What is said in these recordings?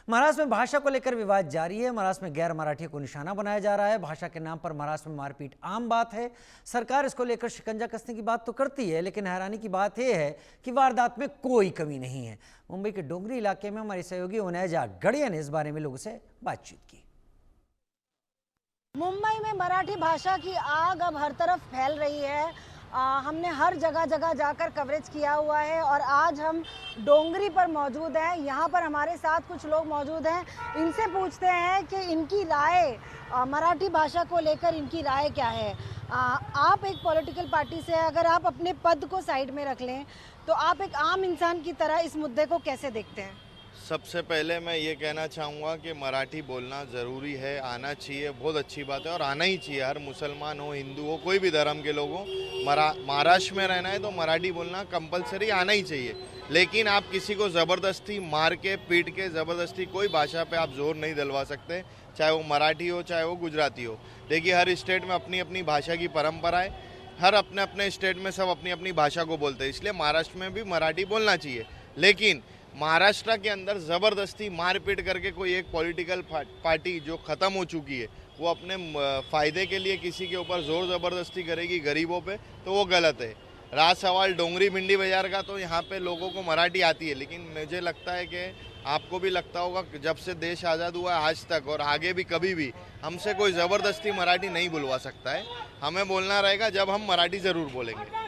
महाराष्ट्र में भाषा को लेकर विवाद जारी है। महाराष्ट्र में गैर मराठियों को निशाना बनाया जा रहा है। भाषा के नाम पर महाराष्ट्र में मारपीट आम बात है। सरकार इसको लेकर शिकंजा कसने की बात तो करती है, लेकिन हैरानी की बात यह है कि वारदात में कोई कमी नहीं है। मुंबई के डोंगरी इलाके में हमारी सहयोगी उनैजा गड़िया ने इस बारे में लोगों से बातचीत की। मुंबई में मराठी भाषा की आग अब हर तरफ फैल रही है। हमने हर जगह जाकर कवरेज किया हुआ है और आज हम डोंगरी पर मौजूद हैं। यहाँ पर हमारे साथ कुछ लोग मौजूद हैं, इनसे पूछते हैं कि इनकी राय मराठी भाषा को लेकर इनकी राय क्या है। आप एक पॉलिटिकल पार्टी से, अगर आप अपने पद को साइड में रख लें तो आप एक आम इंसान की तरह इस मुद्दे को कैसे देखते हैं? सबसे पहले मैं ये कहना चाहूँगा कि मराठी बोलना ज़रूरी है, आना चाहिए, बहुत अच्छी बात है और आना ही चाहिए। हर मुसलमान हो, हिंदू हो, कोई भी धर्म के लोग हो, महाराष्ट्र में रहना है तो मराठी बोलना कंपलसरी आना ही चाहिए। लेकिन आप किसी को ज़बरदस्ती मार के पीट के ज़बरदस्ती कोई भाषा पे आप जोर नहीं दिलवा सकते, चाहे वो मराठी हो चाहे वो गुजराती हो। देखिए, हर स्टेट में अपनी अपनी भाषा की परंपरा है, हर अपने अपने स्टेट में सब अपनी अपनी भाषा को बोलते हैं, इसलिए महाराष्ट्र में भी मराठी बोलना चाहिए। लेकिन महाराष्ट्र के अंदर ज़बरदस्ती मारपीट करके कोई एक पॉलिटिकल पार्टी जो ख़त्म हो चुकी है वो अपने फ़ायदे के लिए किसी के ऊपर ज़ोर ज़बरदस्ती करेगी गरीबों पे, तो वो गलत है। रहा सवाल डोंगरी भिंडी बाज़ार का, तो यहाँ पे लोगों को मराठी आती है, लेकिन मुझे लगता है कि आपको भी लगता होगा कि जब से देश आज़ाद हुआ है आज तक और आगे भी कभी भी हमसे कोई ज़बरदस्ती मराठी नहीं बुलवा सकता है। हमें बोलना रहेगा जब हम मराठी ज़रूर बोलेंगे।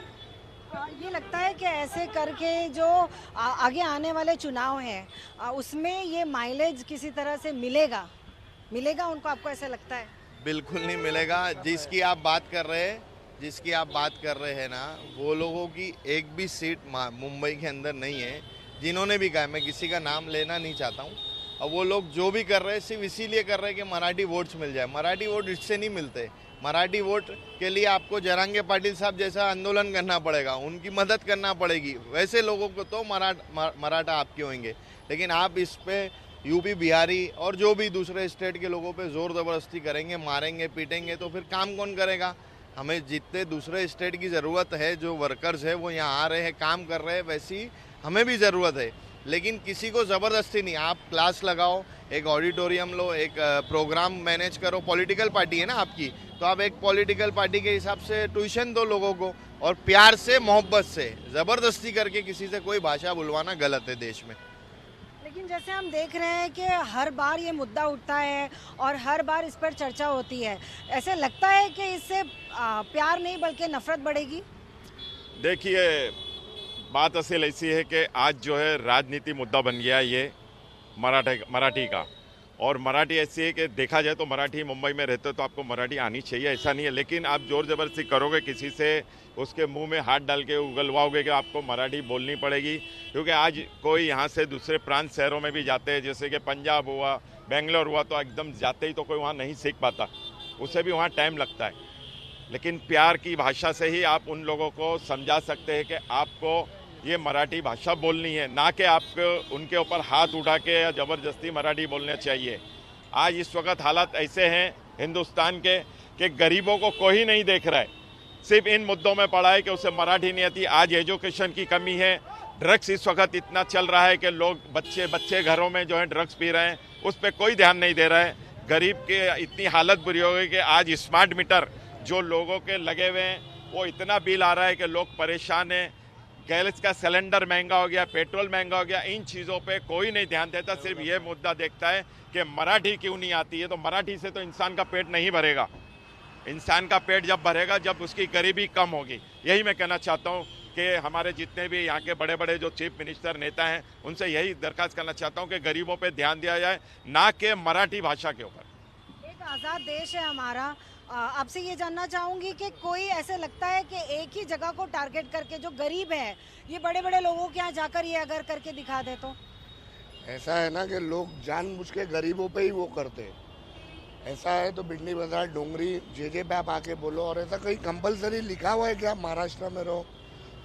ये लगता है कि ऐसे करके जो आगे आने वाले चुनाव हैं उसमें ये माइलेज किसी तरह से मिलेगा उनको, आपको ऐसा लगता है? बिल्कुल नहीं मिलेगा। जिसकी आप बात कर रहे हैं ना, वो लोगों की एक भी सीट मुंबई के अंदर नहीं है। जिन्होंने भी कहा, मैं किसी का नाम लेना नहीं चाहता हूँ, और वो लोग जो भी कर रहे हैं सिर्फ इसीलिए कर रहे हैं कि मराठी वोट्स मिल जाए। मराठी वोट इससे नहीं मिलते। मराठी वोट के लिए आपको जरांगे पाटिल साहब जैसा आंदोलन करना पड़ेगा, उनकी मदद करना पड़ेगी, वैसे लोगों को तो मराठा आपके होंगे। लेकिन आप इस पे यूपी, बिहारी और जो भी दूसरे स्टेट के लोगों पे ज़ोर ज़बरदस्ती करेंगे, मारेंगे, पीटेंगे, तो फिर काम कौन करेगा? हमें जितने दूसरे स्टेट की ज़रूरत है, जो वर्कर्स है वो यहाँ आ रहे हैं, काम कर रहे हैं, वैसी हमें भी ज़रूरत है। लेकिन किसी को ज़बरदस्ती नहीं। आप क्लास लगाओ, एक ऑडिटोरियम लो, एक प्रोग्राम मैनेज करो। पॉलिटिकल पार्टी है ना आपकी, तो आप एक पॉलिटिकल पार्टी के हिसाब से ट्यूशन दो लोगों को, और प्यार से, मोहब्बत से। ज़बरदस्ती करके किसी से कोई भाषा बुलवाना गलत है देश में। लेकिन जैसे हम देख रहे हैं कि हर बार ये मुद्दा उठता है और हर बार इस पर चर्चा होती है, ऐसे लगता है कि इससे प्यार नहीं बल्कि नफरत बढ़ेगी? देखिए, बात असल ऐसी है कि आज जो है राजनीति मुद्दा बन गया ये मराठी का। और मराठी ऐसी है कि देखा जाए तो मराठी मुंबई में रहते तो आपको मराठी आनी चाहिए, ऐसा नहीं है। लेकिन आप जोर ज़बरदस्ती करोगे किसी से, उसके मुंह में हाथ डाल के उगलवाओगे कि आपको मराठी बोलनी पड़ेगी। क्योंकि आज कोई यहाँ से दूसरे प्रांत शहरों में भी जाते हैं, जैसे कि पंजाब हुआ, बेंगलोर हुआ, तो एकदम जाते ही तो कोई वहाँ नहीं सीख पाता, उसे भी वहाँ टाइम लगता है। लेकिन प्यार की भाषा से ही आप उन लोगों को समझा सकते हैं कि आपको ये मराठी भाषा बोलनी है, ना कि आपको उनके ऊपर हाथ उठा के या ज़बरदस्ती मराठी बोलना चाहिए। आज इस वक्त हालात ऐसे हैं हिंदुस्तान के कि गरीबों को कोई नहीं देख रहा है, सिर्फ इन मुद्दों में पड़ा है कि उसे मराठी नहीं आती। आज एजुकेशन की कमी है, ड्रग्स इस वक्त इतना चल रहा है कि लोग बच्चे घरों में जो है ड्रग्स पी रहे हैं, उस पर कोई ध्यान नहीं दे रहा है। गरीब के इतनी हालत बुरी हो गई कि आज स्मार्ट मीटर जो लोगों के लगे हुए हैं, वो इतना बिल आ रहा है कि लोग परेशान हैं। गैस का सिलेंडर महंगा हो गया, पेट्रोल महंगा हो गया, इन चीज़ों पे कोई नहीं ध्यान देता, सिर्फ ये मुद्दा देखता है कि मराठी क्यों नहीं आती है। तो मराठी से तो इंसान का पेट नहीं भरेगा। इंसान का पेट जब भरेगा जब उसकी गरीबी कम होगी। यही मैं कहना चाहता हूँ कि हमारे जितने भी यहाँ के बड़े बड़े जो चीफ मिनिस्टर नेता हैं, उनसे यही दरख्वास्त करना चाहता हूँ कि गरीबों पे ध्यान दिया जाए, ना कि मराठी भाषा के ऊपर। एक आज़ाद देश है हमारा। आपसे ये जानना चाहूँगी कि कोई ऐसे लगता है कि एक ही जगह को टारगेट करके जो गरीब है, ये बड़े बड़े लोगों के यहाँ जाकर ये अगर करके दिखा दे तो? ऐसा है ना कि लोग जानबूझ के गरीबों पे ही वो करते हैं। ऐसा है तो भिंडी बाजार, डोंगरी, जे पे आप आके बोलो। और ऐसा कहीं कंपलसरी लिखा हुआ है कि आप महाराष्ट्र में रहो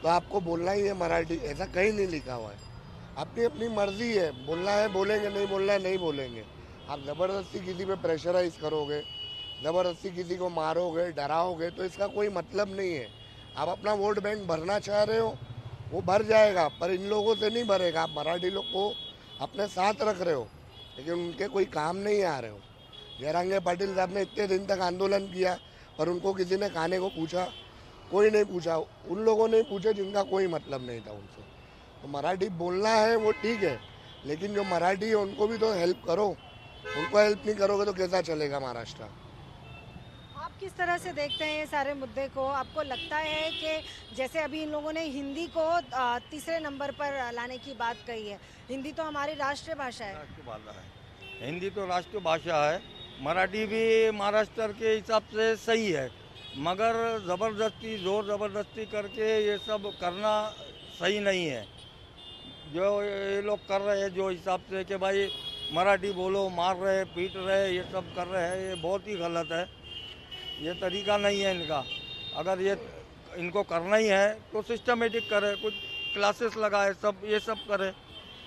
तो आपको बोलना ही है मराठी, ऐसा कहीं नहीं लिखा हुआ है। अपनी अपनी मर्जी है, बोलना है बोलेंगे, नहीं बोलना है नहीं बोलेंगे। आप ज़बरदस्ती किसी पे प्रेशराइज करोगे, ज़बरदस्ती किसी को मारोगे, डराओगे, तो इसका कोई मतलब नहीं है। आप अपना वोट बैंक भरना चाह रहे हो, वो भर जाएगा, पर इन लोगों से नहीं भरेगा। आप मराठी लोग को अपने साथ रख रहे हो, लेकिन उनके कोई काम नहीं आ रहे हो। जयराम पाटिल साहब ने इतने दिन तक आंदोलन किया और उनको किसी ने खाने को पूछा? कोई नहीं पूछा। उन लोगों ने पूछे जिनका कोई मतलब नहीं था उनसे। तो मराठी बोलना है वो ठीक है, लेकिन जो मराठी है उनको भी तो हेल्प करो। उनको हेल्प नहीं करोगे तो कैसा चलेगा महाराष्ट्र? आप किस तरह से देखते हैं ये सारे मुद्दे को? आपको लगता है कि जैसे अभी इन लोगों ने हिंदी को तीसरे नंबर पर लाने की बात कही है, हिंदी तो हमारी राष्ट्रीय भाषा है। राष्ट्रीय भाषा है, हिंदी तो राष्ट्रीय भाषा है, मराठी भी महाराष्ट्र के हिसाब से सही है, मगर ज़बरदस्ती जोर ज़बरदस्ती करके ये सब करना सही नहीं है। जो ये लोग कर रहे हैं जो हिसाब से कि भाई मराठी बोलो, मार रहे, पीट रहे, ये सब कर रहे हैं, ये बहुत ही गलत है। ये तरीका नहीं है इनका। अगर ये इनको करना ही है तो सिस्टमेटिक करे, कुछ क्लासेस लगाए, सब ये सब करे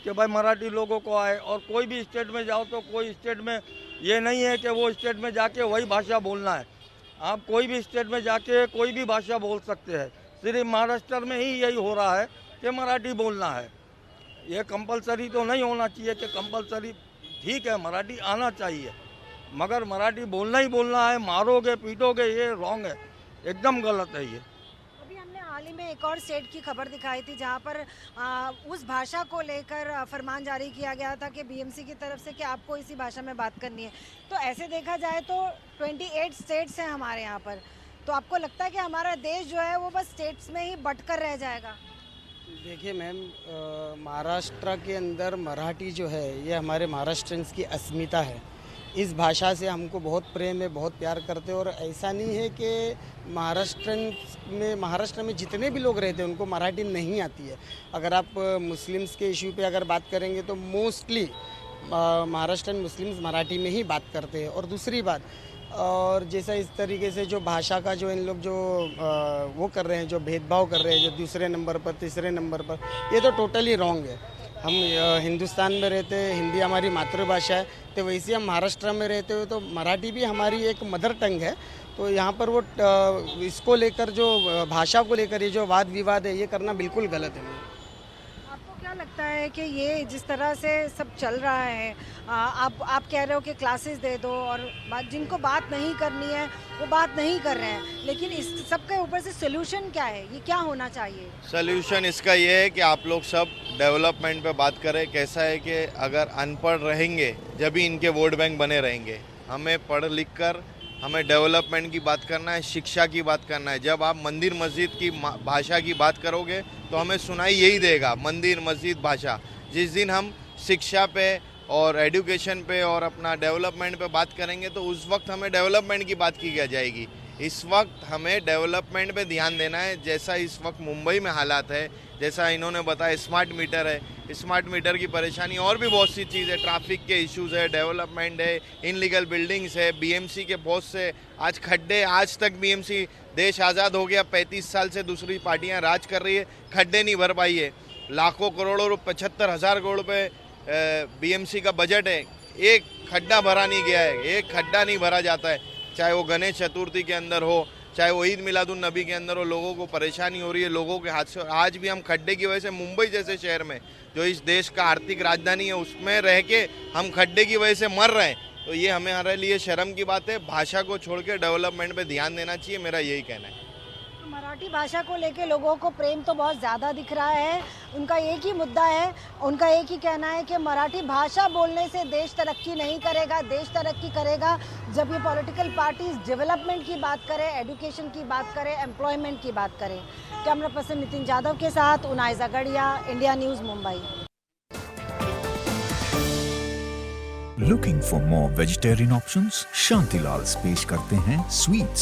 कि भाई मराठी लोगों को आए। और कोई भी स्टेट में जाओ तो कोई स्टेट में ये नहीं है कि वो स्टेट में जाके वही भाषा बोलना है। आप कोई भी स्टेट में जाके कोई भी भाषा बोल सकते हैं। सिर्फ महाराष्ट्र में ही यही हो रहा है कि मराठी बोलना है। ये कंपलसरी तो नहीं होना चाहिए कि कंपलसरी, ठीक है मराठी आना चाहिए, मगर मराठी बोलना ही बोलना है। मारोगे पीटोगे ये रॉन्ग है, एकदम गलत है ये। अभी हमने हाल ही में एक और स्टेट की खबर दिखाई थी जहां पर उस भाषा को लेकर फरमान जारी किया गया था कि बीएमसी की तरफ से कि आपको इसी भाषा में बात करनी है। तो ऐसे देखा जाए तो 28 स्टेट्स हैं हमारे यहाँ पर। तो आपको लगता है कि हमारा देश जो है वो बस स्टेट्स में ही बटकर रह जाएगा? देखिए मैम, महाराष्ट्र के अंदर मराठी जो है ये हमारे महाराष्ट्रियंस की अस्मिता है। इस भाषा से हमको बहुत प्रेम है, बहुत प्यार करते हैं। और ऐसा नहीं है कि महाराष्ट्र में जितने भी लोग रहते हैं उनको मराठी नहीं आती है। अगर आप मुस्लिम्स के इशू पे अगर बात करेंगे तो मोस्टली महाराष्ट्रन मुस्लिम्स मराठी में ही बात करते हैं। और दूसरी बात, और जैसा इस तरीके से जो भाषा का जो इन लोग जो वो कर रहे हैं, जो भेदभाव कर रहे हैं, जो दूसरे नंबर पर तीसरे नंबर पर, ये तो टोटली रॉन्ग है। हम हिंदुस्तान में रहते हैं, हिंदी हमारी मातृभाषा है, तो वैसे हम महाराष्ट्र में रहते हुए तो मराठी भी हमारी एक मदर टंग है। तो यहाँ पर वो इसको लेकर जो भाषा को लेकर ये जो वाद विवाद है ये करना बिल्कुल गलत है। आपको क्या लगता है कि ये जिस तरह से सब चल रहा है, आप कह रहे हो कि क्लासेस दे दो और जिनको बात नहीं करनी है वो बात नहीं कर रहे हैं, लेकिन इस सब के ऊपर से सोल्यूशन क्या है? ये क्या होना चाहिए? सोल्यूशन इसका ये है कि आप लोग सब डेवलपमेंट पे बात करें। कैसा है कि अगर अनपढ़ रहेंगे जब भी इनके वोट बैंक बने रहेंगे। हमें पढ़ लिख कर हमें डेवलपमेंट की बात करना है, शिक्षा की बात करना है। जब आप मंदिर मस्जिद की भाषा की बात करोगे तो हमें सुनाई यही देगा, मंदिर मस्जिद भाषा। जिस दिन हम शिक्षा पे और एजुकेशन पे और अपना डेवलपमेंट पे बात करेंगे तो उस वक्त हमें डेवलपमेंट की बात की जाएगी। इस वक्त हमें डेवलपमेंट पे ध्यान देना है। जैसा इस वक्त मुंबई में हालात है, जैसा इन्होंने बताया स्मार्ट मीटर है, स्मार्ट मीटर की परेशानी और भी बहुत सी चीज़ है, ट्रैफिक के इश्यूज है, डेवलपमेंट है, इनलीगल बिल्डिंग्स है, बीएमसी के बहुत से आज खड्डे। आज तक बीएमसी, देश आज़ाद हो गया, 35 साल से दूसरी पार्टियां राज कर रही है, खड्डे नहीं भर पाई है। लाखों करोड़ों 75,000 करोड़ रुपये बीएमसी का बजट है, एक खड्डा भरा नहीं गया है, एक खड्डा नहीं भरा जाता है। चाहे वो गणेश चतुर्थी के अंदर हो, चाहे वो ईद मिलादुन नबी के अंदर हो, लोगों को परेशानी हो रही है, लोगों के हाथ से। आज भी हम खड्डे की वजह से मुंबई जैसे शहर में, जो इस देश का आर्थिक राजधानी है, उसमें रह के हम खड्डे की वजह से मर रहे हैं। तो ये हमारे लिए शर्म की बात है। भाषा को छोड़ के डेवलपमेंट पे ध्यान देना चाहिए, मेरा यही कहना है। मराठी भाषा को लेके लोगों को प्रेम तो बहुत ज़्यादा दिख रहा है। उनका एक ही मुद्दा है, उनका एक ही कहना है कि मराठी भाषा बोलने से देश तरक्की नहीं करेगा। देश तरक्की करेगा जब ये पॉलिटिकल पार्टीज डेवलपमेंट की बात करें, एजुकेशन की बात करें, एम्प्लॉयमेंट की बात करें। कैमरा पर्सन नितिन जाधव के साथ उनाइजा गढ़िया, India news, Mumbai. Looking for more vegetarian options? Shantilals पेश करते हैं स्वीट्स।